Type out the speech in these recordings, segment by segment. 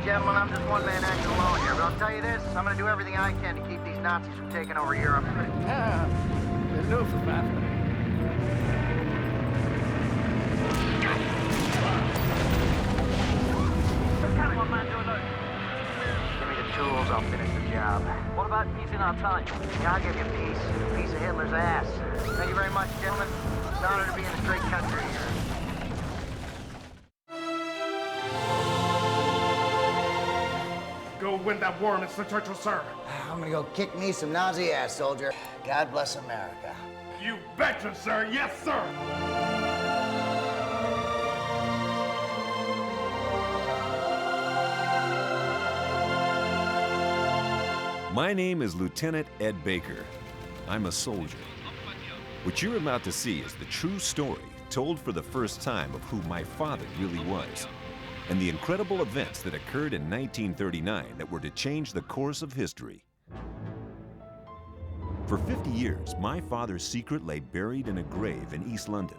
Gentlemen, I'm just one-man act alone here, but I'll tell you this, I'm gonna do everything I can to keep these Nazis from taking over Europe. Hello, Verwaffe. Give me the tools, I'll finish the job. What about using our time? I'll give you a piece of Hitler's ass. Thank you very much, gentlemen. It's an honor to be in a straight country here. Go win that war, Mr. Churchill, sir. I'm gonna go kick me some Nazi ass, soldier. God bless America. You betcha, sir. Yes, sir. My name is Lieutenant Ed Baker. I'm a soldier. What you're about to see is the true story told for the first time of who my father really was, and the incredible events that occurred in 1939 that were to change the course of history. For 50 years, my father's secret lay buried in a grave in East London.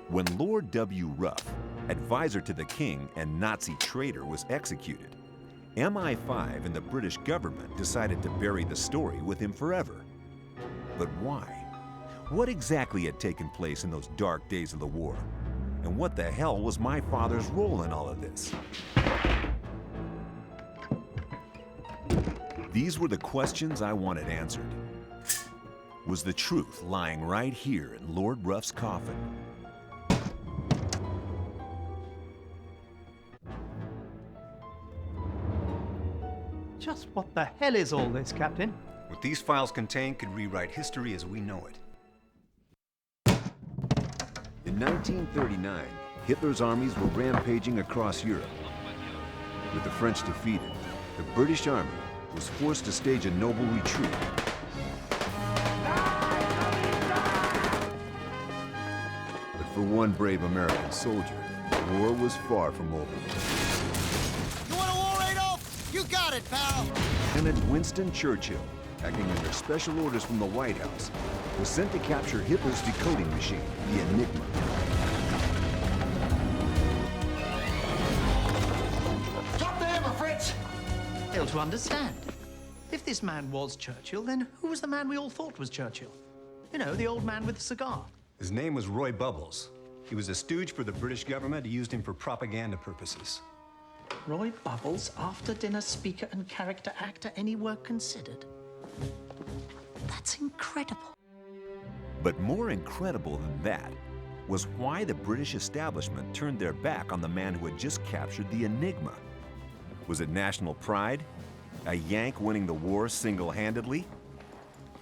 When Lord W. Ruff, advisor to the king and Nazi traitor, was executed, MI5 and the British government decided to bury the story with him forever. But why? What exactly had taken place in those dark days of the war? And what the hell was my father's role in all of this? These were the questions I wanted answered. Was the truth lying right here in Lord Ruff's coffin? Just what the hell is all this, Captain? What these files contain could rewrite history as we know it. In 1939, Hitler's armies were rampaging across Europe. With the French defeated, the British Army was forced to stage a noble retreat. But for one brave American soldier, the war was far from over. You want a war, Adolf? You got it, pal! Lieutenant Winston Churchill, acting under special orders from the White House, was sent to capture Hitler's decoding machine, the Enigma. Drop the hammer, Fritz! Fail to understand. If this man was Churchill, then who was the man we all thought was Churchill? You know, the old man with the cigar. His name was Roy Bubbles. He was a stooge for the British government who used him for propaganda purposes. Roy Bubbles, after-dinner speaker and character actor, any work considered. That's incredible. But more incredible than that was why the British establishment turned their back on the man who had just captured the Enigma. Was it national pride? A Yank winning the war single-handedly?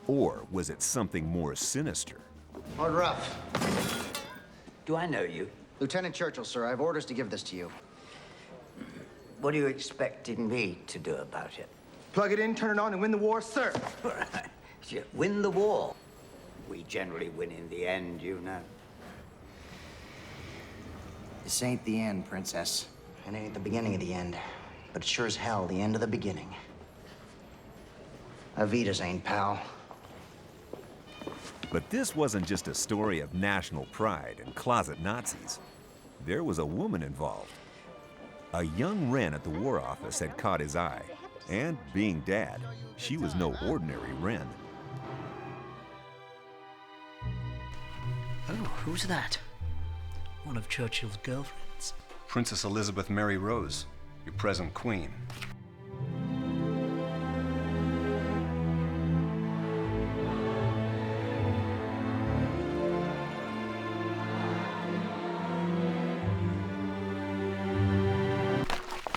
Or was it something more sinister? Lord Ruff. Do I know you? Lieutenant Churchill, sir. I have orders to give this to you. What are you expecting me to do about it? Plug it in, turn it on, and win the war, sir. Right. You win the war. We generally win in the end, you know. This ain't the end, Princess. It ain't the beginning of the end. But it's sure as hell the end of the beginning. Avitas ain't, pal. But this wasn't just a story of national pride and closet Nazis. There was a woman involved. A young Wren at the War Office had caught his eye. And being dad, she was no ordinary Wren. Oh, who's that? One of Churchill's girlfriends. Princess Elizabeth Mary Rose, your present queen.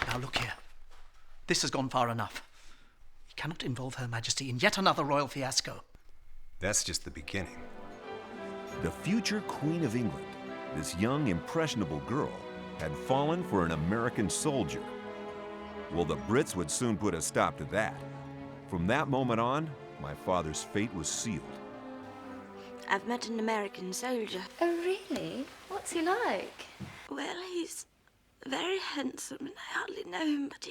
Now look here. This has gone far enough. You cannot involve Her Majesty in yet another royal fiasco. That's just the beginning. The future Queen of England, this young, impressionable girl, had fallen for an American soldier. Well, the Brits would soon put a stop to that. From that moment on, my father's fate was sealed. I've met an American soldier. Oh, really? What's he like? Well, he's very handsome, and I hardly know him, but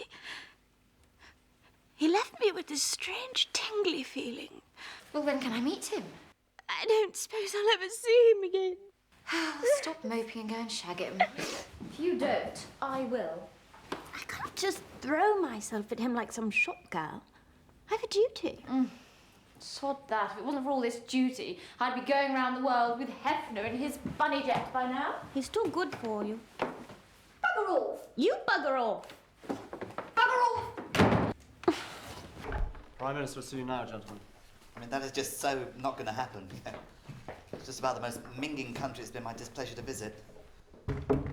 he left me with this strange tingly feeling. Well, when can I meet him? I don't suppose I'll ever see him again. Stop moping and go and shag him. If you don't, I will. I can't just throw myself at him like some shop girl. I've a duty. Sod that. If it wasn't for all this duty, I'd be going around the world with Hefner in his bunny jet by now. He's too good for you. Bugger off! You bugger off! Bugger off! Prime Minister will see you now, gentlemen. I mean, that is just so not going to happen. It's just about the most minging country it's been my displeasure to visit.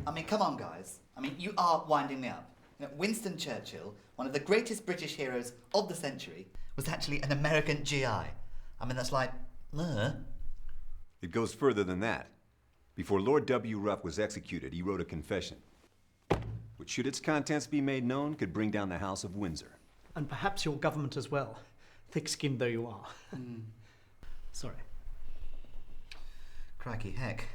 I mean, come on, guys. I mean, you are winding me up. You know, Winston Churchill, one of the greatest British heroes of the century, was actually an American GI. I mean, that's like, It goes further than that. Before Lord W. Ruff was executed, he wrote a confession, which, should its contents be made known, could bring down the House of Windsor. And perhaps your government as well, thick-skinned though you are. Sorry. Crikey heck.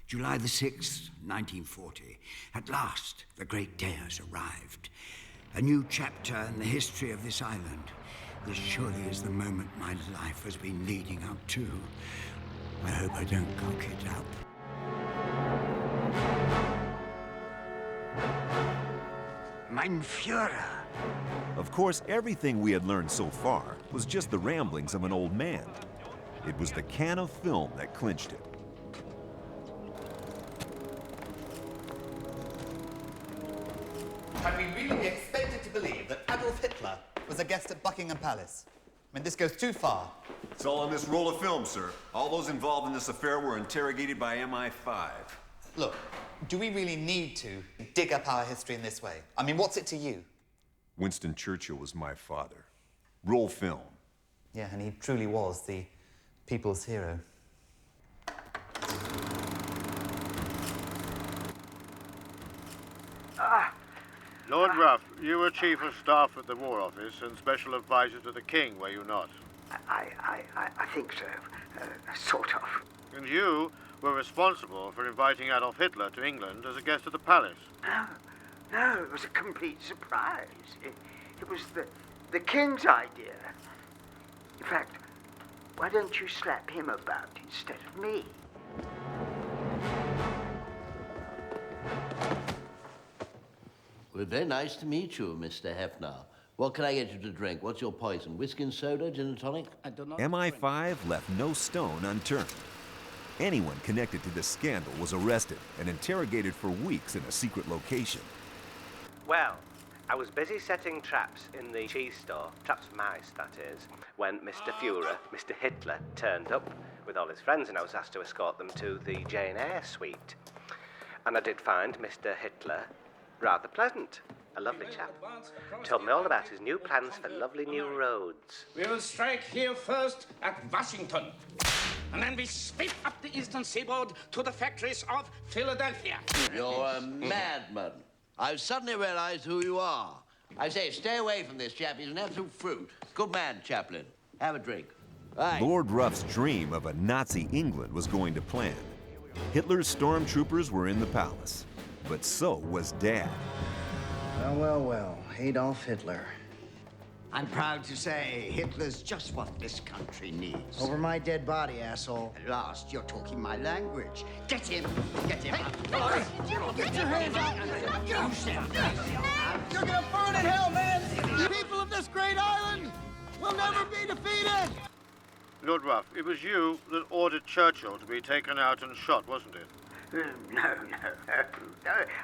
July the 6th, 1940. At last, the great day has arrived. A new chapter in the history of this island. This surely is the moment my life has been leading up to. I hope I don't cock it up. Mein Führer. Of course, everything we had learned so far was just the ramblings of an old man. It was the can of film that clinched it. Can we really be expected to believe that Adolf Hitler was a guest at Buckingham Palace? I mean, this goes too far. It's all on this roll of film, sir. All those involved in this affair were interrogated by MI5. Look, do we really need to dig up our history in this way? I mean, what's it to you? Winston Churchill was my father. Roll film. Yeah, and he truly was the people's hero. Lord Ruff, you were Chief of Staff at the War Office and Special Advisor to the King, were you not? I think so. Sort of. And you were responsible for inviting Adolf Hitler to England as a guest at the palace. No, it was a complete surprise. It was the King's idea. In fact, why don't you slap him about instead of me? Well, very nice to meet you, Mr. Hefner. What can I get you to drink? What's your poison? Whiskey and soda, gin and tonic? MI5 left no stone unturned. Anyone connected to this scandal was arrested and interrogated for weeks in a secret location. Well, I was busy setting traps in the cheese store, traps for mice, that is, when Mr. Führer, Mr. Hitler, turned up with all his friends, and I was asked to escort them to the Jane Eyre suite. And I did find Mr. Hitler rather pleasant, a lovely chap. Told me all about his new plans for lovely new roads. We will strike here first at Washington, and then we sweep up the eastern seaboard to the factories of Philadelphia. You're a madman. I've suddenly realized who you are. I say, stay away from this chap. He's an absolute fruit. Good man, Chaplain. Have a drink. Right. Lord Ruff's dream of a Nazi England was going to plan. Hitler's stormtroopers were in the palace, but so was Dad. Well, Adolf Hitler. I'm proud to say Hitler's just what this country needs. Over my dead body, asshole. At last, you're talking my language. Get him! Get him! Get your hands off! You're gonna burn in hell, man! The people of this great island will never be defeated! Lord Ruff, it was you that ordered Churchill to be taken out and shot, wasn't it? No.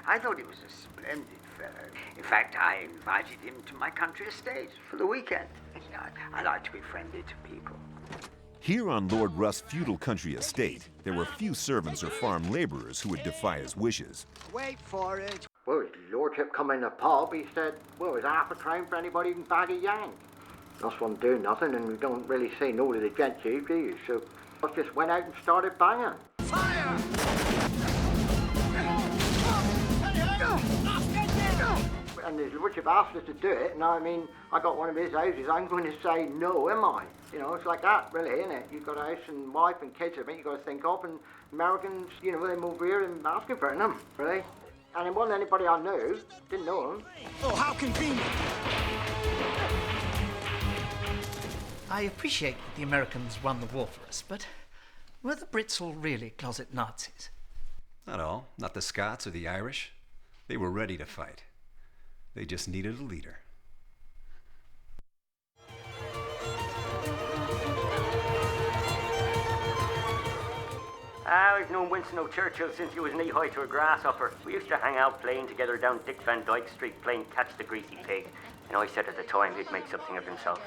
I thought he was a splendid fellow. In fact, I invited him to my country estate for the weekend. I like to be friendly to people. Here on Lord Ruff's feudal country estate, there were few servants or farm laborers who would defy his wishes. Wait for it. Well, his lordship come in the pub, he said, well, there's half a crown for anybody who can bag a yank. Us won't do nothing, and we don't really say no to the gentry, do you? So us just went out and started banging. and as much have asked us to do it, and I mean, I got one of his houses, I'm going to say no, am I? You know, it's like that, really, isn't it? You've got a house and wife and kids, I think you've got to think of, and Americans, you know, they move here and asking for them, really. And it wasn't anybody I knew, didn't know them. Oh, how convenient! I appreciate that the Americans won the war for us, but were the Brits all really closet Nazis? Not all. Not the Scots or the Irish. They were ready to fight. They just needed a leader. I've known Winston Churchill since he was knee-high to a grasshopper. We used to hang out playing together down Dick Van Dyke Street, playing Catch the Greasy Pig. And I said at the time he'd make something of himself.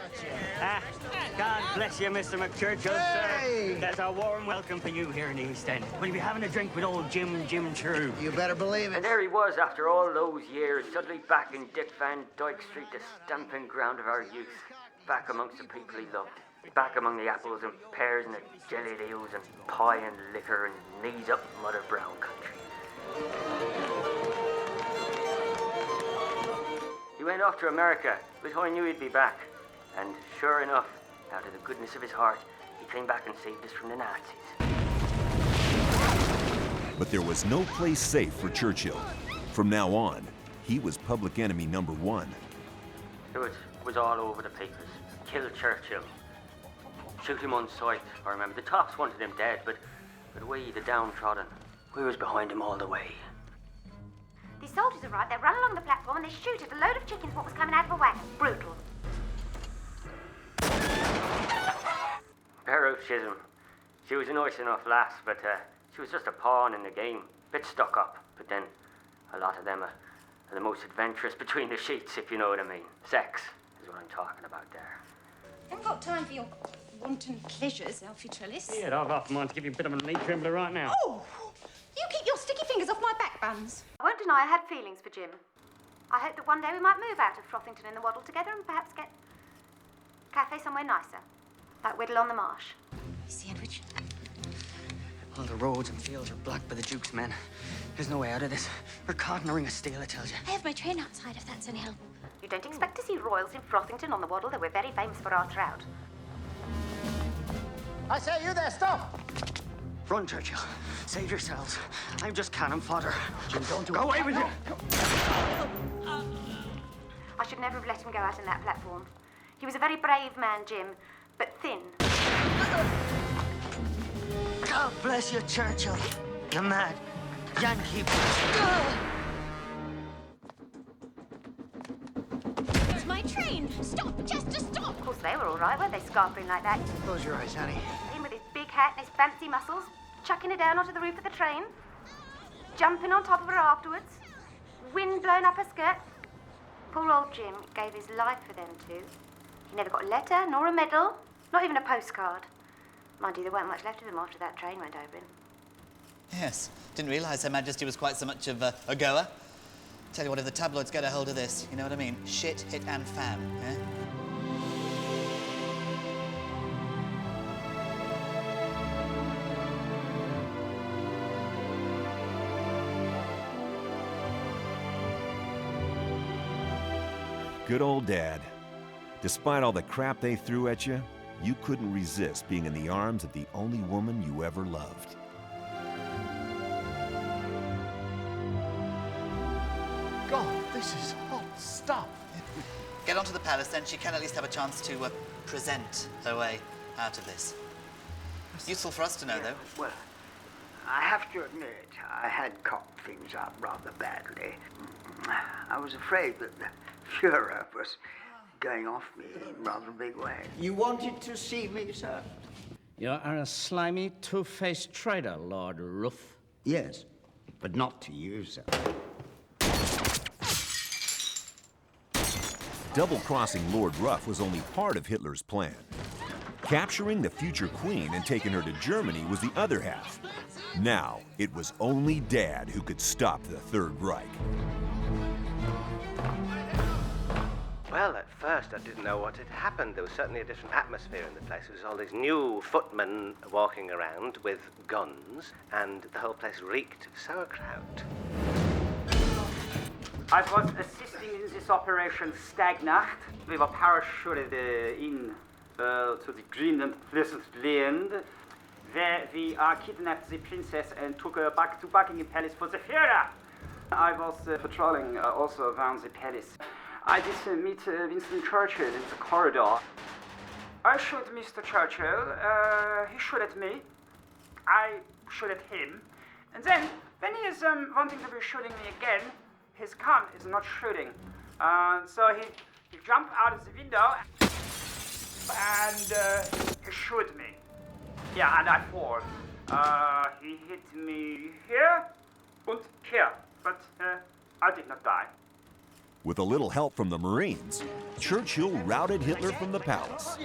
God bless you, Mr. McChurchill, sir. That's a warm welcome for you here in the East End. Will you be having a drink with old Jim True? You better believe it. And there he was after all those years, suddenly back in Dick Van Dyke Street, the stamping ground of our youth. Back amongst the people he loved. Back among the apples and pears and the jellied eels and pie and liquor and knees up mother brown country. He went off to America, but I knew he'd be back. And sure enough, out of the goodness of his heart, he came back and saved us from the Nazis. But there was no place safe for Churchill. From now on, he was public enemy number one. It was all over the papers. Kill Churchill. Shoot him on sight, I remember. The tops wanted him dead, but we, the downtrodden, we was behind him all the way. These soldiers arrived, they run along the platform and they shoot at a load of chickens what was coming out of a wagon. Brutal. Beryl Chisholm. She was a nice enough lass, but she was just a pawn in the game. Bit stuck up, but then a lot of them are the most adventurous between the sheets, if you know what I mean. Sex is what I'm talking about there. I haven't got time for your wanton pleasures, Alfie Trellis. Yeah, I've half a mind to give you a bit of a knee trembler right now. Oh, you keep your sticky fingers off my back buns. I won't deny I had feelings for Jim. I hoped that one day we might move out of Frothington in the Waddle together and perhaps get a cafe somewhere nicer, like Whittle on the Marsh. Sandwich. All the roads and fields are blocked by the Duke's men. There's no way out of this. We're caught in a ring of steel, I tell you. I have my train outside, if that's any help. You don't expect to see royals in Frothington on the Waddle, though we're very famous for our trout. I say, you there, stop! Run, Churchill. Save yourselves. I'm just cannon fodder. Jim, don't do Go away with you! I should never have let him go out on that platform. He was a very brave man, Jim, but thin. God bless you, Churchill. You mad Yankee. It's my train. Stop, Chester, stop! Of course, they were all right, weren't they, scarpering like that? Close your eyes, honey. Him with his big hat and his fancy muscles, chucking it down onto the roof of the train, jumping on top of her afterwards, wind blowing up her skirt. Poor old Jim gave his life for them two. He never got a letter, nor a medal, not even a postcard. Mind you, there weren't much left of him after that train went over him. Yes, didn't realise Her Majesty was quite so much of a goer. Tell you what, if the tabloids get a hold of this, you know what I mean? Shit, hit and fan, eh? Good old Dad. Despite all the crap they threw at you, you couldn't resist being in the arms of the only woman you ever loved. God, this is hot stuff. Get onto the palace, then she can at least have a chance to present her way out of this. Useful for us to know, though. Well, I have to admit, I had cocked things up rather badly. I was afraid that the Führer was going off me in rather a big way. You wanted to see me, sir? You are a slimy, two-faced traitor, Lord Ruff. Yes, but not to you, sir. Double-crossing Lord Ruff was only part of Hitler's plan. Capturing the future queen and taking her to Germany was the other half. Now, it was only Dad who could stop the Third Reich. Well, at first I didn't know what had happened. There was certainly a different atmosphere in the place. There was all these new footmen walking around with guns, and the whole place reeked of sauerkraut. I was assisting in is Operation Stagnacht. We were parachuted in to the Greenland Pleasant Land, where we kidnapped the princess and took her back to Buckingham Palace for the Führer. I was patrolling also around the palace. I did meet Winston Churchill in the corridor. I shot Mr. Churchill, he shot at me, I shot at him, and then when he is wanting to be shooting me again, his gun is not shooting. So he jumped out of the window and he shot me. Yeah, and I fall. He hit me here and here, but I did not die. With a little help from the Marines, Churchill routed Hitler from the palace.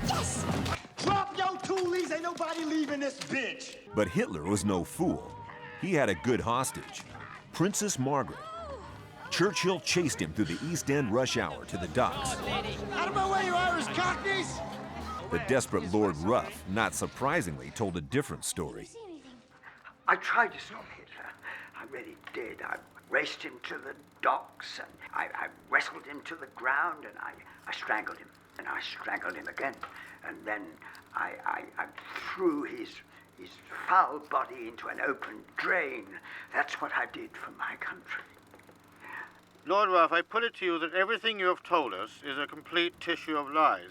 Yes! Drop your toolies, ain't nobody leaving this bitch! But Hitler was no fool. He had a good hostage, Princess Margaret. Churchill chased him through the East End rush hour to the docks. Out of my way, you Irish cockneys! The desperate Lord Ruff, not surprisingly, told a different story. I tried to stop Hitler. I really did. I raced him to the docks, and I wrestled him to the ground, and I strangled him. And I strangled him again. And then I threw his foul body into an open drain. That's what I did for my country. Lord Ruff, I put it to you that everything you have told us is a complete tissue of lies.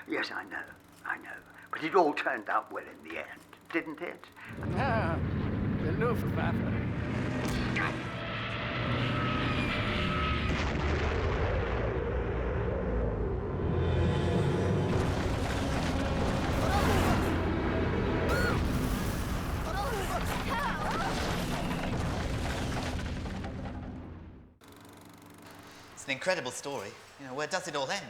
Yes, I know. But it all turned out well in the end, didn't it? Ah, the Luftwaffe. It's an incredible story. You know, where does it all end?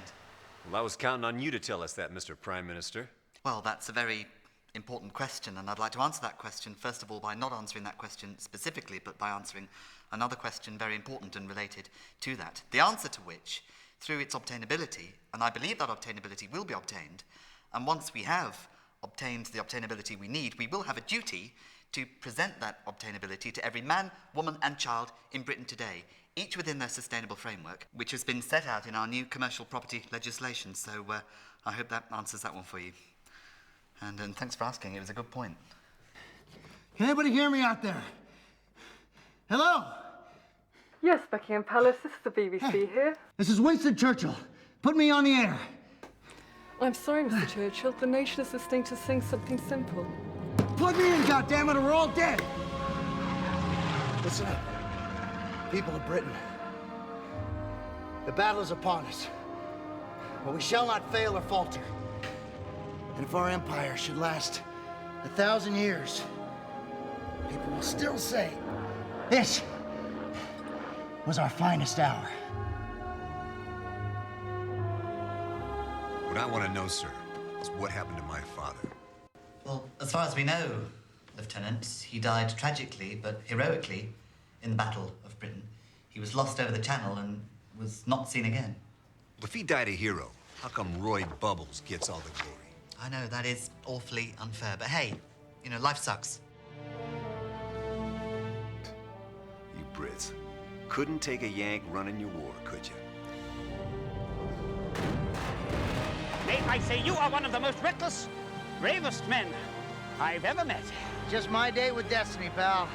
Well, I was counting on you to tell us that, Mr. Prime Minister. Well, that's a very important question, and I'd like to answer that question, first of all, by not answering that question specifically, but by answering another question very important and related to that. The answer to which, through its obtainability, and I believe that obtainability will be obtained, and once we have obtained the obtainability we need, we will have a duty to present that obtainability to every man, woman, and child in Britain today, each within their sustainable framework, which has been set out in our new commercial property legislation. So I hope that answers that one for you. And thanks for asking. It was a good point. Can anybody hear me out there? Hello? Yes, Buckingham Palace, this is the BBC here. This is Winston Churchill. Put me on the air. I'm sorry, Mr. Churchill. The nation is listening to sing something simple. Plug me in, goddammit, or we're all dead. Listen up, people of Britain. The battle is upon us, but we shall not fail or falter. And if our empire should last 1,000 years, people will still say, this was our finest hour. What I want to know, sir, is what happened to my father. Well, as far as we know, Lieutenant, he died tragically but heroically in the Battle of Britain. He was lost over the Channel and was not seen again. Well, if he died a hero, how come Roy Bubbles gets all the glory? I know, that is awfully unfair, but hey, you know, life sucks. You Brits couldn't take a Yank running your war, could you? May I say you are one of the most reckless, bravest men I've ever met. Just my day with destiny, pal.